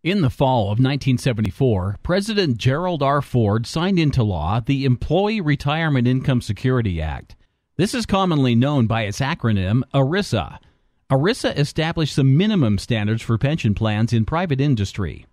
In the fall of 1974, President Gerald R. Ford signed into law the Employee Retirement Income Security Act. This is commonly known by its acronym ERISA. ERISA established some minimum standards for pension plans in private industry.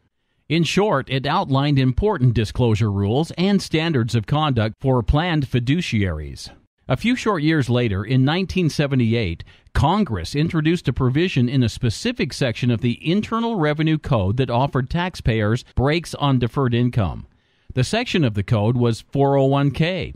In short, it outlined important disclosure rules and standards of conduct for planned fiduciaries. A few short years later, in 1978, Congress introduced a provision in a specific section of the Internal Revenue Code that offered taxpayers breaks on deferred income. The section of the code was 401k.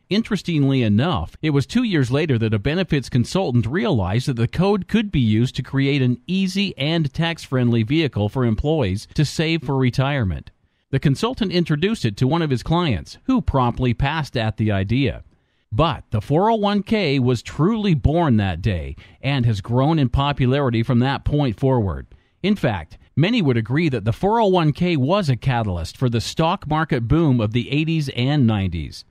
Interestingly enough, it was 2 years later that a benefits consultant realized that the code could be used to create an easy and tax-friendly vehicle for employees to save for retirement. The consultant introduced it to one of his clients, who promptly passed at the idea. But the 401k was truly born that day and has grown in popularity from that point forward. In fact, many would agree that the 401k was a catalyst for the stock market boom of the 80s and 90s.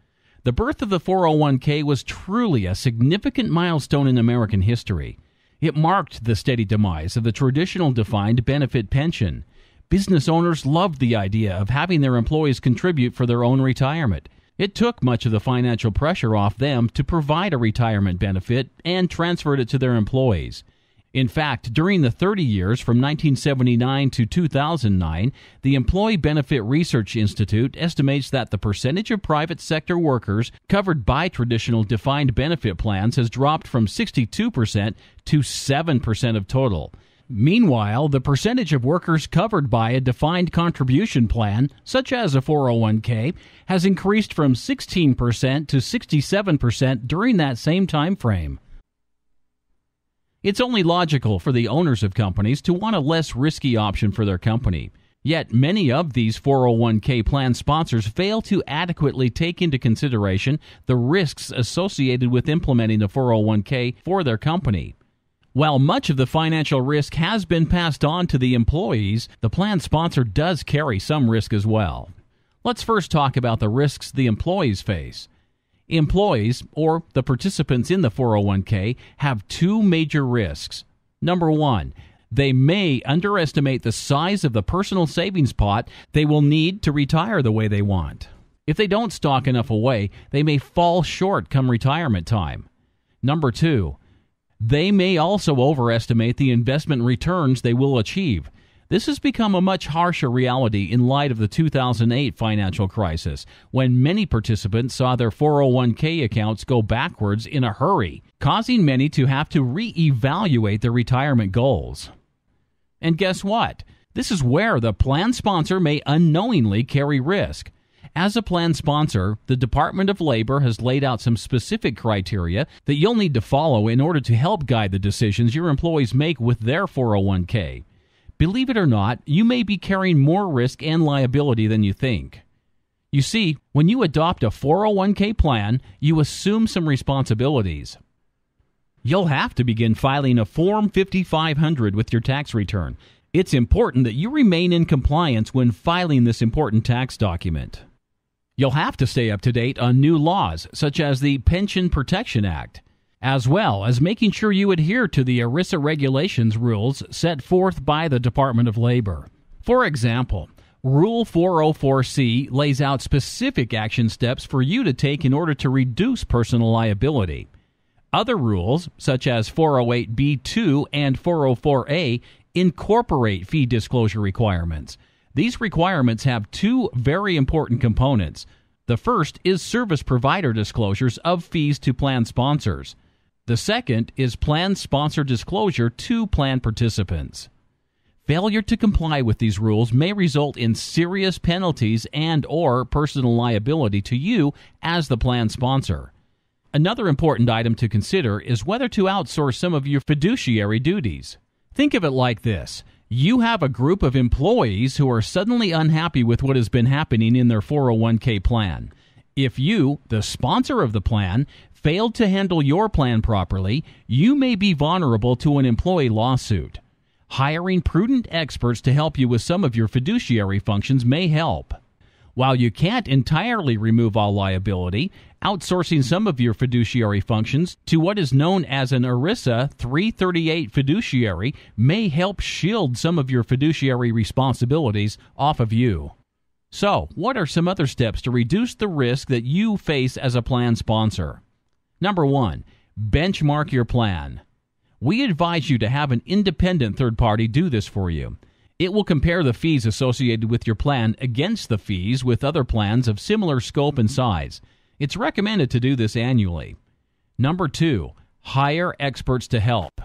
The birth of the 401k was truly a significant milestone in American history. It marked the steady demise of the traditional defined benefit pension. Business owners loved the idea of having their employees contribute for their own retirement. It took much of the financial pressure off them to provide a retirement benefit and transferred it to their employees. In fact, during the 30 years from 1979 to 2009, the Employee Benefit Research Institute estimates that the percentage of private sector workers covered by traditional defined benefit plans has dropped from 62% to 7% of total. Meanwhile, the percentage of workers covered by a defined contribution plan, such as a 401k, has increased from 16% to 67% during that same time frame. It's only logical for the owners of companies to want a less risky option for their company. Yet many of these 401k plan sponsors fail to adequately take into consideration the risks associated with implementing a 401k for their company. While much of the financial risk has been passed on to the employees, the plan sponsor does carry some risk as well. Let's first talk about the risks the employees face. Employees, or the participants in the 401k, have two major risks. Number one, they may underestimate the size of the personal savings pot they will need to retire the way they want. If they don't stock enough away, they may fall short come retirement time. Number two, they may also overestimate the investment returns they will achieve. This has become a much harsher reality in light of the 2008 financial crisis, when many participants saw their 401k accounts go backwards in a hurry, causing many to have to reevaluate their retirement goals. And guess what? This is where the plan sponsor may unknowingly carry risk. As a plan sponsor, the Department of Labor has laid out some specific criteria that you'll need to follow in order to help guide the decisions your employees make with their 401k. Believe it or not, you may be carrying more risk and liability than you think. You see, when you adopt a 401k plan, you assume some responsibilities. You'll have to begin filing a Form 5500 with your tax return. It's important that you remain in compliance when filing this important tax document. You'll have to stay up to date on new laws, such as the Pension Protection Act, as well as making sure you adhere to the ERISA regulations rules set forth by the Department of Labor. For example, Rule 404C lays out specific action steps for you to take in order to reduce personal liability. Other rules, such as 408B2 and 404A, incorporate fee disclosure requirements. These requirements have two very important components. The first is service provider disclosures of fees to plan sponsors. The second is plan sponsor disclosure to plan participants. Failure to comply with these rules may result in serious penalties and/or personal liability to you as the plan sponsor. Another important item to consider is whether to outsource some of your fiduciary duties. Think of it like this. You have a group of employees who are suddenly unhappy with what has been happening in their 401k plan. If you, the sponsor of the plan, failed to handle your plan properly, you may be vulnerable to an employee lawsuit. Hiring prudent experts to help you with some of your fiduciary functions may help. While you can't entirely remove all liability, outsourcing some of your fiduciary functions to what is known as an ERISA 338 fiduciary may help shield some of your fiduciary responsibilities off of you. So, what are some other steps to reduce the risk that you face as a plan sponsor? Number 1, benchmark your plan. We advise you to have an independent third party do this for you. It will compare the fees associated with your plan against the fees with other plans of similar scope and size. It's recommended to do this annually. Number 2, hire experts to help.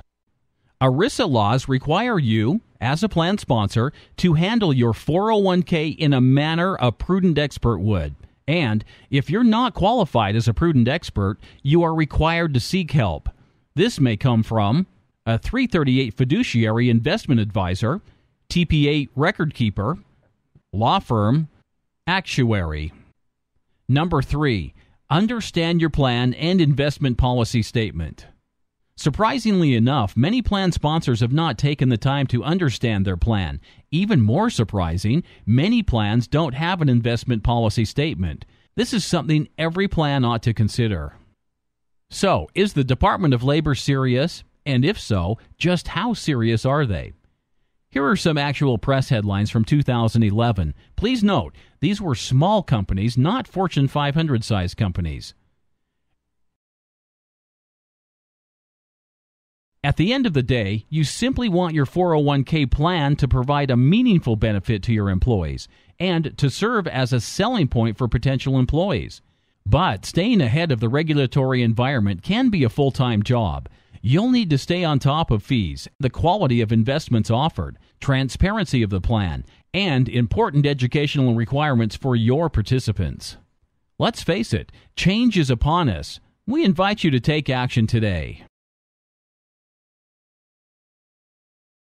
ERISA laws require you, as a plan sponsor, to handle your 401k in a manner a prudent expert would. And if you're not qualified as a prudent expert, you are required to seek help. This may come from a 338 fiduciary investment advisor, TPA record keeper, law firm, actuary. Number 3, understand your plan and investment policy statement. Surprisingly enough, many plan sponsors have not taken the time to understand their plan. Even more surprising, many plans don't have an investment policy statement. This is something every plan ought to consider. So, is the Department of Labor serious? And if so, just how serious are they? Here are some actual press headlines from 2011. Please note, these were small companies, not Fortune 500 size companies. At the end of the day, you simply want your 401k plan to provide a meaningful benefit to your employees and to serve as a selling point for potential employees. But staying ahead of the regulatory environment can be a full-time job. You'll need to stay on top of fees, the quality of investments offered, transparency of the plan, and important educational requirements for your participants. Let's face it, change is upon us. We invite you to take action today.